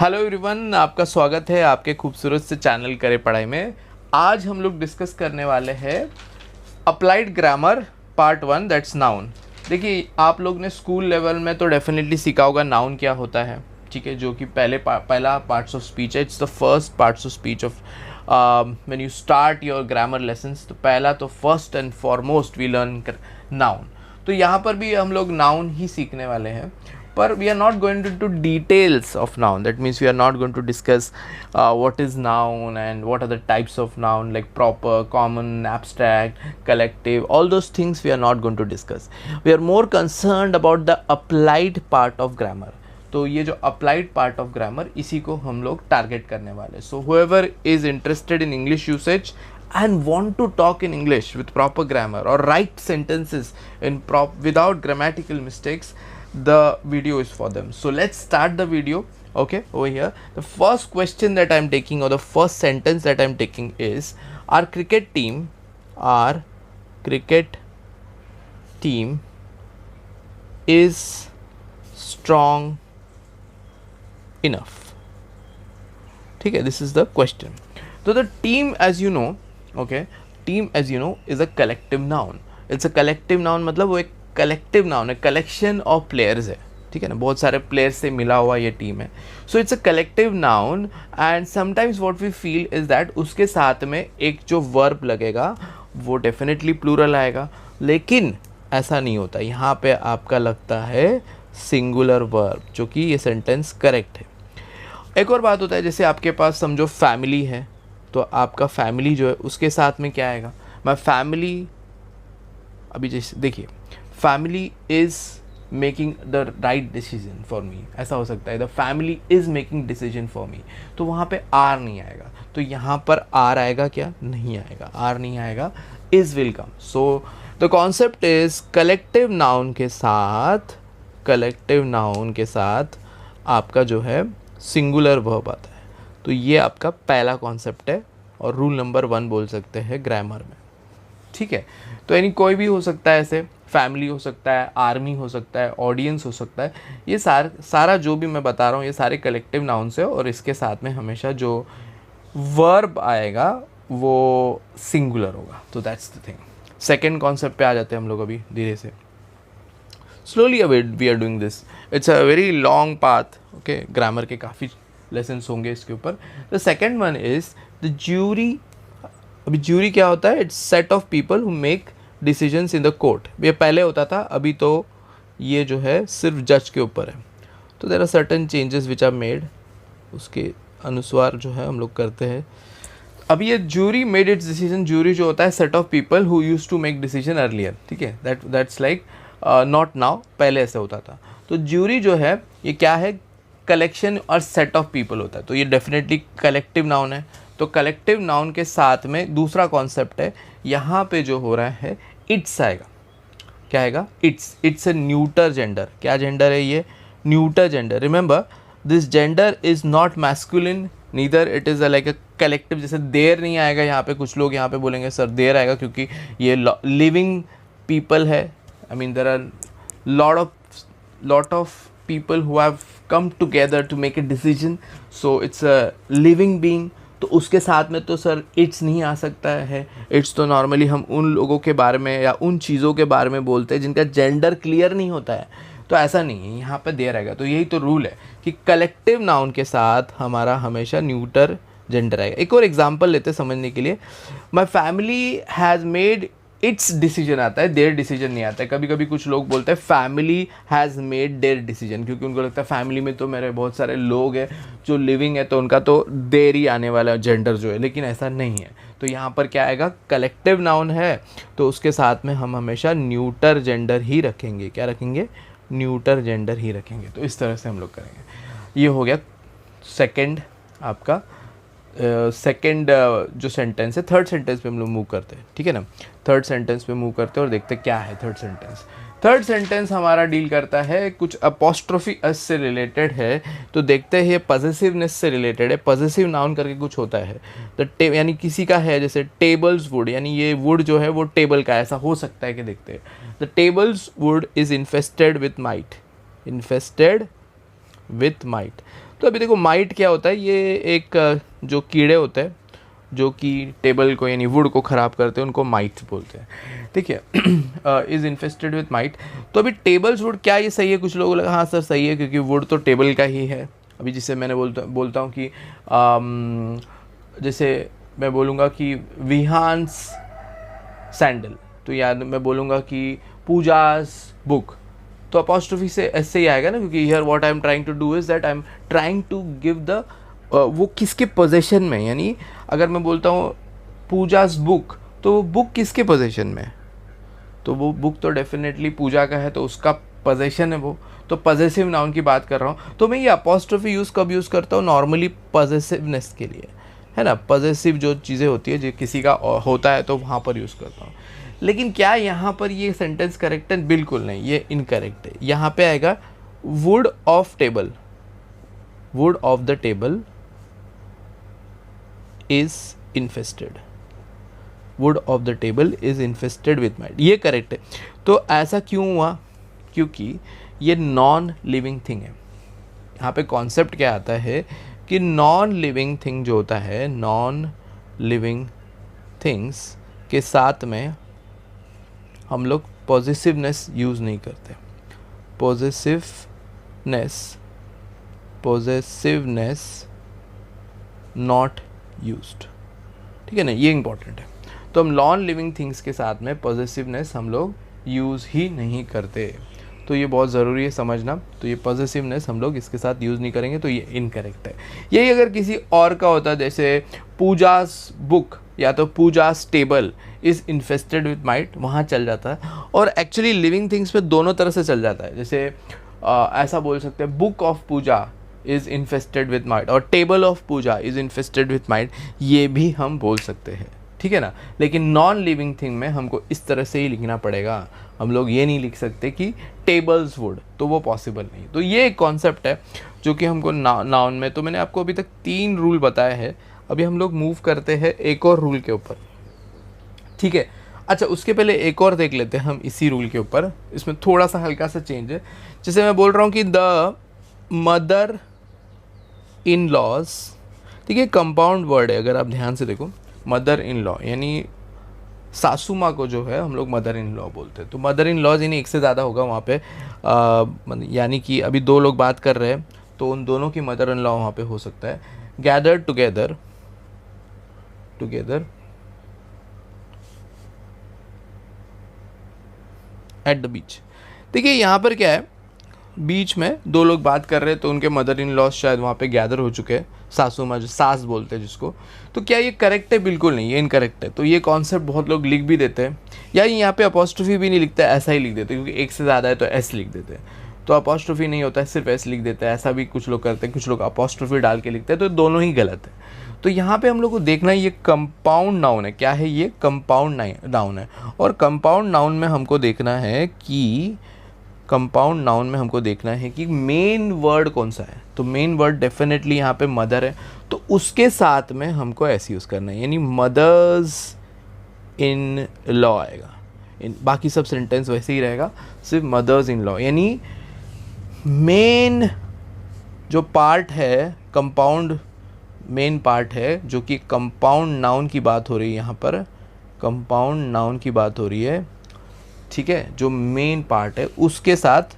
Hello everyone, आपका स्वागत है आपके खूबसूरत से चैनल करे पढ़ाई में। आज हम लोग डिस्कस करने वाले हैं applied grammar part 1, that's noun. देखिए, आप लोग ने स्कूल लेवल में तो डेफिनेटली सीखा होगा नाउन क्या होता है, ठीक है, जो कि पहला पार्ट्स ऑफ स्पीच है। It's the first parts of speech of when you start your grammar lessons. तो पहला तो first and foremost we learn noun. तो यहाँ पर भी हम लोग नाउन ही सीखने वाले हैं, पर we are not going into details of noun. That means we are not going to discuss what is noun and what are the types of noun, like proper, common, abstract, collective. All those things we are not going to discuss. We are more concerned about the applied part of grammar. तो ये जो applied part of grammar, इसी को हम लोग target करने वाले. So whoever is interested in English usage and want to talk in English with proper grammar or write sentences in without grammatical mistakes, the video is for them. So let's start the video. Okay, over here the first question that I'm taking, or the first sentence that I'm taking, is our cricket team is strong enough. ठीक है, this is the question. So the team, as you know, okay, team as you know is a collective noun. It's a collective noun, मतलब वो एक collective noun है, collection of players है, ठीक है ना, बहुत सारे प्लेयर्स से मिला हुआ ये टीम है. So it's a collective noun and sometimes what we feel is that उसके साथ में एक जो वर्ब लगेगा वो डेफिनेटली प्लूरल आएगा, लेकिन ऐसा नहीं होता. यहाँ पे आपका लगता है सिंगुलर वर्ब, जो कि ये सेंटेंस करेक्ट है. एक और बात होता है, जैसे आपके पास समझो फैमिली है, तो आपका फैमिली जो है उसके साथ में क्या आएगा, माई फैमिली. अभी जैसे देखिए, family is making the right decision for me, ऐसा हो सकता है, the family is making decision for me. तो वहाँ पे आर नहीं आएगा, तो यहाँ पर आर आएगा क्या, नहीं आएगा, आर नहीं आएगा, is will come. So the concept is collective noun के साथ आपका जो है सिंगुलर वर्ब आता है. तो ये आपका पहला कॉन्सेप्ट है और रूल नंबर 1 बोल सकते हैं ग्रामर में, ठीक है. तो यानी कोई भी हो सकता है, ऐसे फैमिली हो सकता है, आर्मी हो सकता है, ऑडियंस हो सकता है. ये सारा जो भी मैं बता रहा हूँ ये सारे कलेक्टिव नाउन्स है, और इसके साथ में हमेशा जो वर्ब आएगा वो सिंगुलर होगा. तो that's the thing. Second concept पे आ जाते हैं हम लोग अभी धीरे से. Slowly we are doing this. It's a very long path. Okay, grammar के काफ़ी लेसन्स होंगे इसके ऊपर. The second one is the jury. अभी ज्यूरी क्या होता है, it's set of people who make decisions in the court. ये पहले होता था, अभी तो ये जो है सिर्फ जज के ऊपर है. तो there are certain changes which are made, उसके अनुसार जो है हम लोग करते हैं. अभी ये jury made its decision. Jury जो होता है set of people who used to make decision earlier, ठीक है, दैट्स लाइक नॉट नाउ, पहले ऐसे होता था. तो ज्यूरी जो है ये क्या है, कलेक्शन और सेट ऑफ पीपल होता है. तो ये डेफिनेटली कलेक्टिव नाउन है. तो कलेक्टिव नाउन के साथ में दूसरा कॉन्सेप्ट है, यहाँ पे जो हो रहा है इट्स आएगा. क्या आएगा, इट्स ए न्यूटर जेंडर. क्या जेंडर है ये, neuter gender. Remember, this gender is not masculine, neither it is like a collective. जैसे देर नहीं आएगा यहाँ पे, कुछ लोग यहाँ पे बोलेंगे सर देर आएगा, क्योंकि ये लिविंग पीपल है. I mean there are lot of people who have come together to make a decision, so it's a living being. तो उसके साथ में तो सर इट्स नहीं आ सकता है. इट्स तो नॉर्मली हम उन लोगों के बारे में या उन चीज़ों के बारे में बोलते हैं जिनका जेंडर क्लियर नहीं होता है. तो ऐसा नहीं है, यहाँ पे देर आएगा. तो यही तो रूल है कि कलेक्टिव नाउन के साथ हमारा हमेशा न्यूटर जेंडर आएगा. एक और एग्जांपल लेते समझने के लिए. My family has made its decision आता है, देयर डिसीजन नहीं आता है. कभी कभी कुछ लोग बोलते हैं family has made their decision, क्योंकि उनको लगता है फैमिली में तो मेरे बहुत सारे लोग हैं जो लिविंग है, तो उनका तो देर ही आने वाला जेंडर जो है, लेकिन ऐसा नहीं है. तो यहाँ पर क्या आएगा, कलेक्टिव नाउन है तो उसके साथ में हम हमेशा न्यूटर जेंडर ही रखेंगे. क्या रखेंगे, न्यूटर जेंडर ही रखेंगे. तो इस तरह से हम लोग करेंगे. ये हो गया सेकेंड आपका. सेकेंड जो सेंटेंस है. थर्ड सेंटेंस पे हम लोग मूव करते हैं, ठीक है ना. थर्ड सेंटेंस पे मूव करते हैं और देखते हैं क्या है थर्ड सेंटेंस. थर्ड सेंटेंस हमारा डील करता है कुछ अपोस्ट्रोफी एस से रिलेटेड है. तो देखते हैं ये पॉजेसिवनेस से रिलेटेड है. पॉजेसिव नाउन करके कुछ होता है, तो यानी किसी का है, जैसे टेबल्स वुड, यानी ये वुड जो है वो टेबल का, ऐसा हो सकता है कि देखते हैं. The tables would is infested with might. Infested with might. तो अभी देखो माइट क्या होता है, ये एक जो कीड़े होते हैं जो कि टेबल को यानी वुड को ख़राब करते हैं, उनको माइट्स बोलते हैं, ठीक है। Is infested with might. तो अभी टेबल्स वुड, क्या ये सही है? कुछ लोग लगा हाँ सर सही है, क्योंकि वुड तो टेबल का ही है। अभी जिससे मैंने बोलता हूँ कि जैसे मैं बोलूँगा कि विहांस सैंडल, तो याद मैं बोलूँगा कि पूजास बुक, तो अपॉस्ट्रोफी से ऐसे ही आएगा ना, क्योंकि here what I am trying to do is that I am trying to give the वो किसके पोजेशन में, यानी अगर मैं बोलता हूँ पूजास बुक, तो वो बुक किसके पोजेशन में है? तो वो बुक तो डेफिनेटली पूजा का है, तो उसका पोजेशन है वो, तो पॉजेसिव नाउन की बात कर रहा हूँ। तो मैं ये अपॉस्ट्रोफी यूज़ कब यूज़ करता हूँ? नॉर्मली पॉजेसिवनेस के लिए, है ना। पॉजेसिव जो चीज़ें होती है, जो किसी का होता है, तो वहाँ पर यूज़ करता हूँ। लेकिन क्या यहाँ पर ये सेंटेंस करेक्ट है? बिल्कुल नहीं, ये इनकरेक्ट है। यहाँ पे आएगा would of table, would of the table is infested, would of the table is infested with mite, ये करेक्ट है। तो ऐसा क्यों हुआ? क्योंकि ये नॉन लिविंग थिंग है। यहाँ पे कॉन्सेप्ट क्या आता है कि नॉन लिविंग थिंग जो होता है, नॉन लिविंग थिंग्स के साथ में हम लोग पॉजिटिवनेस यूज़ नहीं करते। पॉजिटिवनेस नॉट यूज्ड, ठीक है ना, ये इंपॉर्टेंट है। तो हम नॉन लिविंग थिंग्स के साथ में पॉजिटिवनेस हम लोग यूज़ ही नहीं करते, तो ये बहुत ज़रूरी है समझना। तो ये पॉजिटिवनेस हम लोग इसके साथ यूज़ नहीं करेंगे, तो ये इनकरेक्ट है। यही अगर किसी और का होता, जैसे पूजास बुक या तो Pooja's table is infested with mite, वहाँ चल जाता है। और एक्चुअली लिविंग थिंग्स पे दोनों तरह से चल जाता है। जैसे ऐसा बोल सकते हैं book of Pooja is infested with mite और table of Pooja is infested with mite, ये भी हम बोल सकते हैं, ठीक है ना। लेकिन नॉन लिविंग थिंग में हमको इस तरह से ही लिखना पड़ेगा। हम लोग ये नहीं लिख सकते कि टेबल्स वुड, तो वो पॉसिबल नहीं। तो ये एक कॉन्सेप्ट है जो कि हमको नाउन में, तो मैंने आपको अभी तक 3 रूल बताए हैं। अभी हम लोग मूव करते हैं एक और रूल के ऊपर, ठीक है। अच्छा, उसके पहले एक और देख लेते हैं हम इसी रूल के ऊपर। इसमें थोड़ा सा हल्का सा चेंज है। जैसे मैं बोल रहा हूँ कि द मदर इन लॉज, ठीक है, कंपाउंड वर्ड है। अगर आप ध्यान से देखो, मदर इन लॉ यानी सासू माँ को जो है हम लोग मदर इन लॉ बोलते हैं। तो मदर इन लॉज यानी एक से ज़्यादा होगा वहाँ पे, यानी कि अभी 2 लोग बात कर रहे हैं, तो उन दोनों की मदर इन लॉ वहाँ पे हो सकता है। Gather together, together at the beach. देखिए यहाँ पर क्या है, बीच में 2 लोग बात कर रहे हैं, तो उनके मदर इन लॉज शायद वहाँ पे गैदर हो चुके हैं, सासू माँ जो सास बोलते हैं जिसको। तो क्या ये करेक्ट है? बिल्कुल नहीं, ये इनकरेक्ट है। तो ये कॉन्सेप्ट बहुत लोग लिख भी देते हैं, या यहाँ पे अपॉस्ट्रोफी भी नहीं लिखता है, ऐसा ही लिख देते हैं, क्योंकि एक से ज़्यादा है तो एस लिख देते हैं। तो अपॉस्ट्रोफी नहीं होता है, सिर्फ एस लिख देते हैं, ऐसा भी कुछ लोग करते हैं। कुछ लोग अपॉस्ट्रोफी डाल के लिखते हैं, तो दोनों ही गलत है। तो यहाँ पे हम लोग को देखना है ये कंपाउंड नाउन है। क्या है ये? कंपाउंड नाउन है। और कंपाउंड नाउन में हमको देखना है कि कंपाउंड नाउन में हमको देखना है कि मेन वर्ड कौन सा है। तो मेन वर्ड डेफिनेटली यहाँ पे मदर है, तो उसके साथ में हमको ऐसे यूज़ करना है, यानी मदर्स इन लॉ आएगा। बाकी सब सेंटेंस वैसे ही रहेगा, सिर्फ मदर्स इन लॉ, यानी मेन जो पार्ट है, कंपाउंड मेन पार्ट है, जो कि कंपाउंड नाउन की बात हो रही है। यहाँ पर कंपाउंड नाउन की बात हो रही है, ठीक है। जो मेन पार्ट है उसके साथ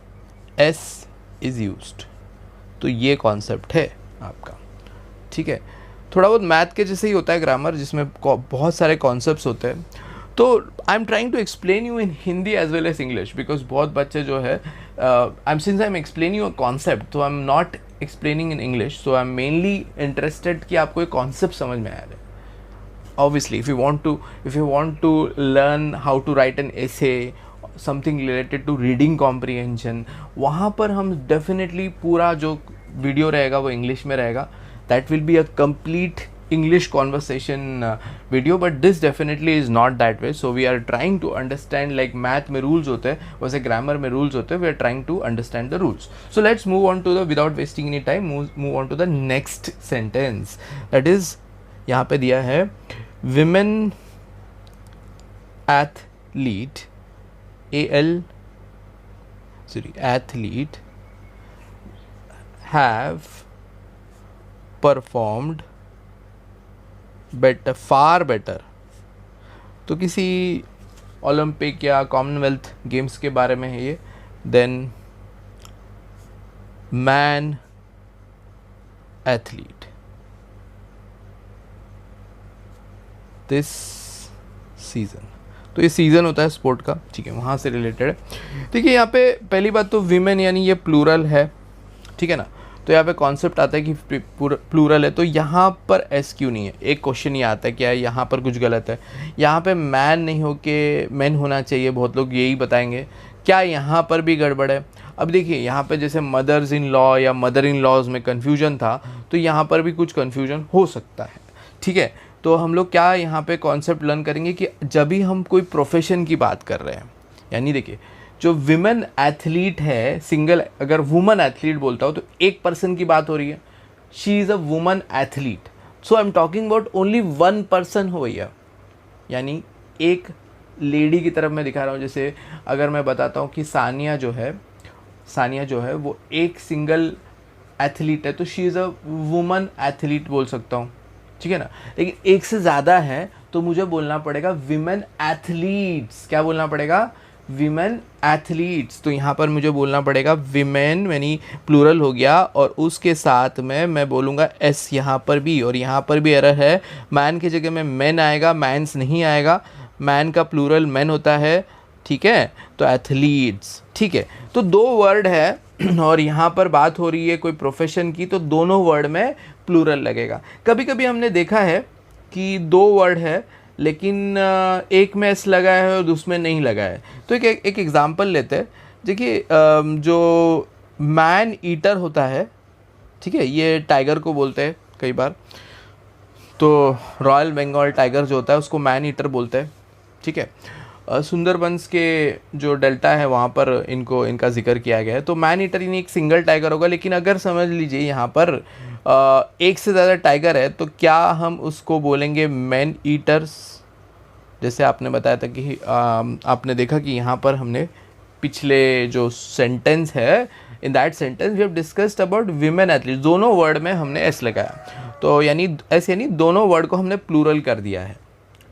एस इज़ यूज्ड। तो ये कॉन्सेप्ट है आपका, ठीक है। थोड़ा बहुत मैथ के जैसे ही होता है ग्रामर, जिसमें बहुत सारे कॉन्सेप्ट्स होते हैं। तो I am trying to explain you in Hindi as well as English, because बहुत बच्चे जो है since I am explaining a concept, तो I am not explaining in English, so I am mainly interested कि आपको एक कॉन्सेप्ट समझ में आ रहा है। Obviously, if you want to learn how to write an essay, something related to reading comprehension, वहाँ पर हम definitely पूरा जो वीडियो रहेगा वो इंग्लिश में रहेगा. That will be a complete English conversation video, but this definitely is not that way. So we are trying to understand, like math में rules होते हैं वैसे grammar में rules होते हैं, we are trying to understand the rules. So let's move on to the, without wasting any time, move on to the next sentence. That is, यहाँ पे दिया है women athlete, athlete have performed better, far better. तो किसी Olympic या Commonwealth games के बारे में है ये। Then man athlete, this season. तो ये सीज़न होता है स्पोर्ट का, ठीक है, वहाँ से रिलेटेड है। देखिए यहाँ पे पहली बात तो विमेन यानी ये प्लूरल है, ठीक है ना। तो यहाँ पे कॉन्सेप्ट आता है कि प्लूरल है, तो यहाँ पर एस क्यों नहीं है। एक क्वेश्चन ये आता है क्या यहाँ पर कुछ गलत है, यहाँ पे मैन नहीं हो के मैन होना चाहिए, बहुत लोग यही बताएंगे। क्या यहाँ पर भी गड़बड़ है? अब देखिए यहाँ पे जैसे मदर्स इन लॉ या मदर इन लॉज में कन्फ्यूजन था, तो यहाँ पर भी कुछ कन्फ्यूजन हो सकता है, ठीक है। तो हम लोग क्या यहाँ पे कॉन्सेप्ट लर्न करेंगे कि जब भी हम कोई प्रोफेशन की बात कर रहे हैं, यानी देखिए जो विमेन एथलीट है, सिंगल अगर वुमन एथलीट बोलता हो तो एक पर्सन की बात हो रही है, she is a woman athlete, so I am talking about only one person हो भैया, यानी एक लेडी की तरफ मैं दिखा रहा हूँ। जैसे अगर मैं बताता हूँ कि सानिया जो है वो एक सिंगल एथलीट है, तो she is a woman athlete बोल सकता हूँ, ठीक है ना। लेकिन एक से ज़्यादा है तो मुझे बोलना पड़ेगा विमेन एथलीट्स। क्या बोलना पड़ेगा? Women athletes. तो यहाँ पर मुझे बोलना पड़ेगा विमेन, यानी प्लूरल हो गया, और उसके साथ में मैं बोलूँगा एस यहाँ पर भी, और यहाँ पर भी एरर है, मैन की जगह में मैन आएगा, मैंस नहीं आएगा, मैन का प्लूरल मैन होता है, ठीक है। तो एथलीट्स, ठीक है। तो दो वर्ड है और यहाँ पर बात हो रही है कोई प्रोफेशन की, तो दोनों वर्ड में प्लूरल लगेगा। कभी कभी हमने देखा है कि दो वर्ड है लेकिन एक में एस लगा है और दूसरे में नहीं लगा है। तो एक एग्जांपल लेते हैं। देखिए जो मैन ईटर होता है, ठीक है, ये टाइगर को बोलते हैं कई बार, तो रॉयल बंगाल टाइगर जो होता है उसको मैन ईटर बोलते हैं, ठीक है। सुंदरबंस के जो डेल्टा है वहाँ पर इनका जिक्र किया गया है। तो मैन ईटर यानी एक सिंगल टाइगर होगा, लेकिन अगर समझ लीजिए यहाँ पर एक से ज़्यादा टाइगर है, तो क्या हम उसको बोलेंगे मैन ईटर्स? जैसे आपने बताया था कि आपने देखा कि यहाँ पर हमने पिछले जो सेंटेंस है, in that sentence we have discussed about women athlete, दोनों वर्ड में हमने एस लगाया, तो यानी एस यानी दोनों वर्ड को हमने प्लूरल कर दिया है,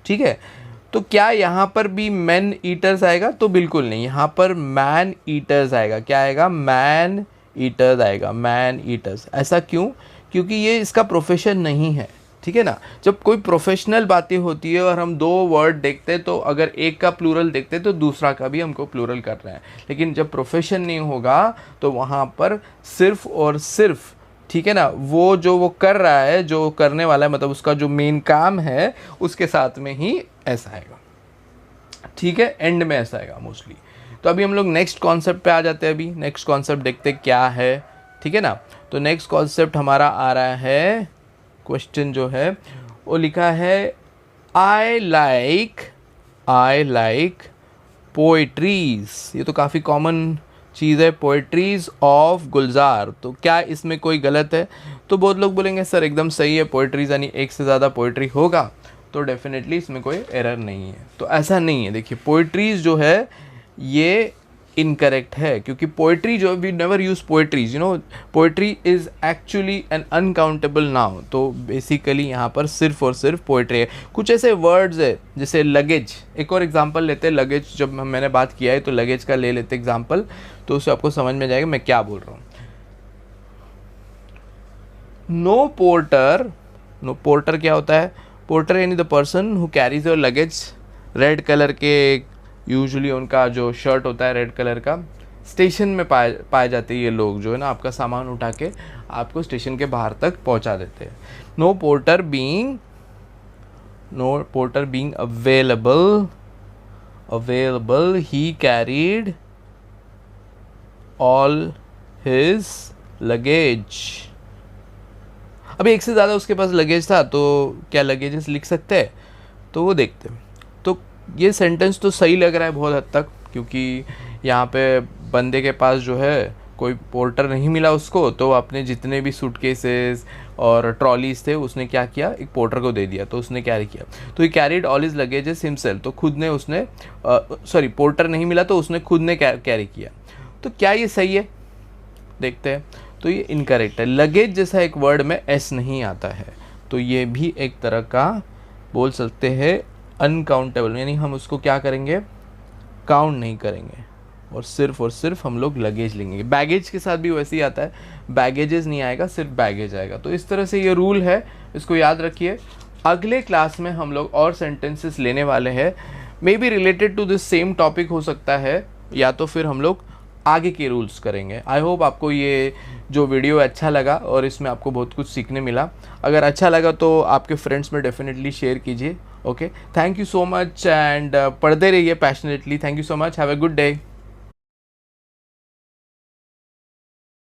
ठीक है। तो क्या यहाँ पर भी मैन ईटर्स आएगा? तो बिल्कुल नहीं, यहाँ पर मैन ईटर्स आएगा। क्या आएगा? मैन ईटर्स आएगा, मैन ईटर्स। ऐसा क्यों? क्योंकि ये इसका प्रोफेशन नहीं है, ठीक है ना। जब कोई प्रोफेशनल बातें होती है और हम दो वर्ड देखते हैं, तो अगर एक का प्लूरल देखते हैं तो दूसरा का भी हमको प्लूरल करना है। लेकिन जब प्रोफेशन नहीं होगा तो वहाँ पर सिर्फ और सिर्फ, ठीक है ना, वो कर रहा है, जो करने वाला है, मतलब उसका जो मेन काम है, उसके साथ में ही ऐसा आएगा, ठीक है, एंड में ऐसा आएगा मोस्टली। तो अभी हम लोग नेक्स्ट कॉन्सेप्ट पे आ जाते हैं। अभी नेक्स्ट कॉन्सेप्ट देखते क्या है, ठीक है ना। तो नेक्स्ट कॉन्सेप्ट हमारा आ रहा है, क्वेश्चन जो है वो लिखा है आई लाइक पोएट्रीज। ये तो काफ़ी कॉमन चीज़ है, पोएट्रीज ऑफ गुलजार। तो क्या इसमें कोई गलत है? तो बहुत लोग बोलेंगे सर एकदम सही है, पोएट्रीज यानी एक से ज़्यादा पोएट्री होगा, तो डेफिनेटली इसमें कोई एरर नहीं है। तो ऐसा नहीं है। देखिए पोएट्रीज जो है ये इनकरेक्ट है, क्योंकि पोएट्री जो we never use poetries, poetry is actually an uncountable noun. तो बेसिकली यहाँ पर सिर्फ और सिर्फ पोएट्री है। कुछ ऐसे वर्ड्स है जैसे लगेज, एक और एग्जांपल लेते हैं। लगेज जब मैंने बात किया है तो लगेज का ले लेते एग्जांपल, तो उससे आपको समझ में जाएगा मैं क्या बोल रहा हूँ। नो पोर्टर क्या होता है? पोर्टर यानी the person who carries your luggage. Red colour के यूजुअली उनका जो शर्ट होता है रेड कलर का, स्टेशन में पाए जाते हैं ये लोग, जो है ना आपका सामान उठा के आपको स्टेशन के बाहर तक पहुंचा देते हैं। नो पोर्टर बीइंग अवेलेबल ही कैरीड ऑल हिज लगेज। अभी एक से ज़्यादा उसके पास लगेज था, तो क्या लगेजेस लिख सकते हैं? तो वो देखते हैं। तो ये सेंटेंस तो सही लग रहा है बहुत हद तक, क्योंकि यहाँ पे बंदे के पास जो है कोई पोर्टर नहीं मिला उसको, तो अपने जितने भी सूटकेसेस और ट्रॉलीज थे उसने क्या किया, एक पोर्टर को दे दिया, तो उसने कैरी किया। तो he carried all his luggages himself, तो खुद ने उसने पोर्टर नहीं मिला तो उसने खुद ने कैरी किया। तो क्या ये सही है? देखते हैं। तो ये इनकरेक्ट है। लगेज जैसा एक वर्ड में एस नहीं आता है, तो ये भी एक तरह का बोल सकते हैं अनकाउंटेबल, यानी हम उसको क्या करेंगे, काउंट नहीं करेंगे और सिर्फ हम लोग लगेज लेंगे। बैगेज के साथ भी वैसे ही आता है, बैगेजेस नहीं आएगा, सिर्फ बैगेज आएगा। तो इस तरह से ये रूल है, इसको याद रखिए। अगले क्लास में हम लोग और सेंटेंसेस लेने वाले हैं, may be related to this same topic हो सकता है, या तो फिर हम लोग आगे के रूल्स करेंगे। आई होप आपको ये जो वीडियो अच्छा लगा और इसमें आपको बहुत कुछ सीखने मिला। अगर अच्छा लगा तो आपके फ्रेंड्स में डेफिनेटली शेयर कीजिए। Okay, thank you so much and पढ़ते रहिए passionately. Thank you so much, have a good day.